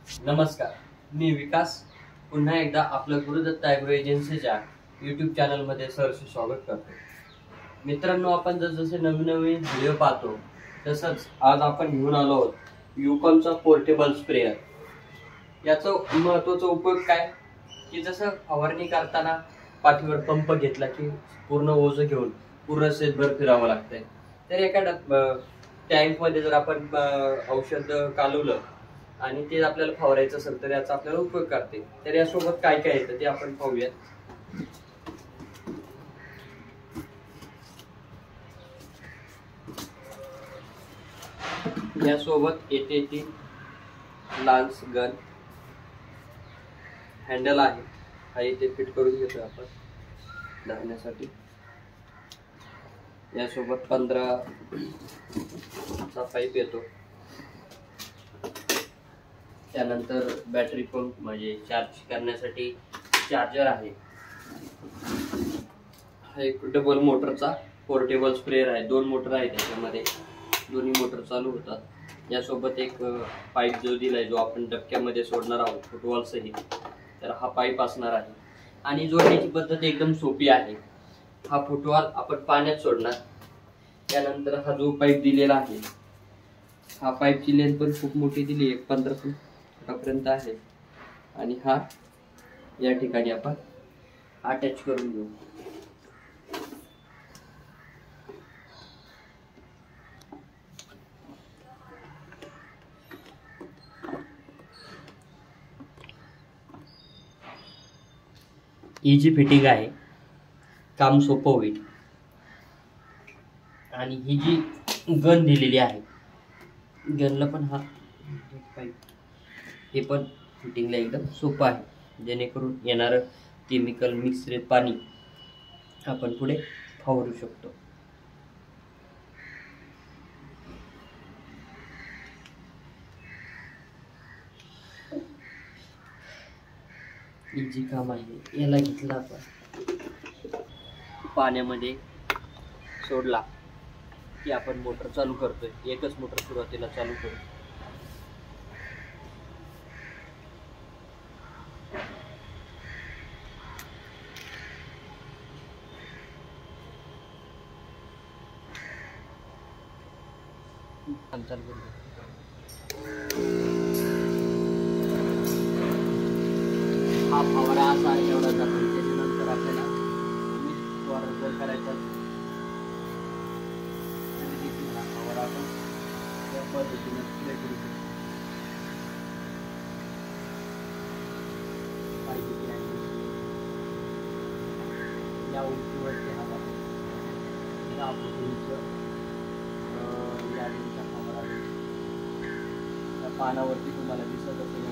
नमस्कार, मी विकास. पुन्हा एकदा आपलं गुरुदत्त ॲग्रो एजन्सीच्या यूट्यूब चॅनलमध्ये सहर्ष स्वागत करतो. मित्रांनो, आपण जसजसे नवीन नवीन व्हिडिओ पाहतो तसंच आज आपण घेऊन आलो आहोत युकॉनचा पोर्टेबल स्प्रेअर. याचा महत्त्वाचा उपयोग काय की जसं फवारणी करताना पाठीवर पंप घेतला की पूर्ण ओझं घेऊन पूर्ण शेतभर फिरावं लागतंय. तर एका टँकमध्ये जर आपण औषध कालवलं आणि ते आपल्याला फवारायचं असेल तर याचा आपल्याला उपयोग करते. तर यासोबत काय काय येतं ते आपण पाहूयात. यासोबत येते ती लान्स गन हँडल आहे, हा इथे फिट करून घेतो आपण धरण्यासाठी. यासोबत 15 चा पाईप येतो. त्यानंतर बॅटरी पंप म्हणजे चार्ज करण्यासाठी चार्जर आहे. हा एक डबल मोटरचा पोर्टेबल स्प्रेअर आहे. 2 मोटर आहेत त्याच्यामध्ये, दोन्ही मोटर चालू होतात. यासोबत एक पाईप जो दिलाय जो आपण डबक्यामध्ये सोडणार आहोत फुटवॉल सहित, तर हा पाईप असणार आहे. आणि जोडण्याची पद्धत एकदम सोपी आहे. हा फुटवॉल आपण पाण्यात सोडणार. त्यानंतर हा जो पाईप दिलेला आहे, हा पाईपची लेंथ पण खूप मोठी दिली आहे, 15 फुटापर्यंत आहे. आणि हा या ठिकाणी आपण अटॅच करून घेऊ. इजी फिटिंग आहे, काम सोपं होईल. आणि ही जी गन दिलेली आहे, गनला पण हा पाईप हे पण फिटिंगला एकदम सोपं आहे, जेणेकरून येणारं केमिकल मिक्स्ड पाणी आपण पुढे फवारू शकतो. इजी काम आहे. याला घेतला आपण पाण्यामध्ये सोडला की आपण मोटर चालू करतोय. एकच मोटर सुरुवातीला चालू करू. हा फवारा असा एवढा जातो. त्याच्यानंतर आपल्याला फवारा करायचा हा फवारा आपण त्या पद्धतीने स्प्रे करू शकतो. या उंचीवरती हा फवारा त्या पानावरती तुम्हाला दिसत असेल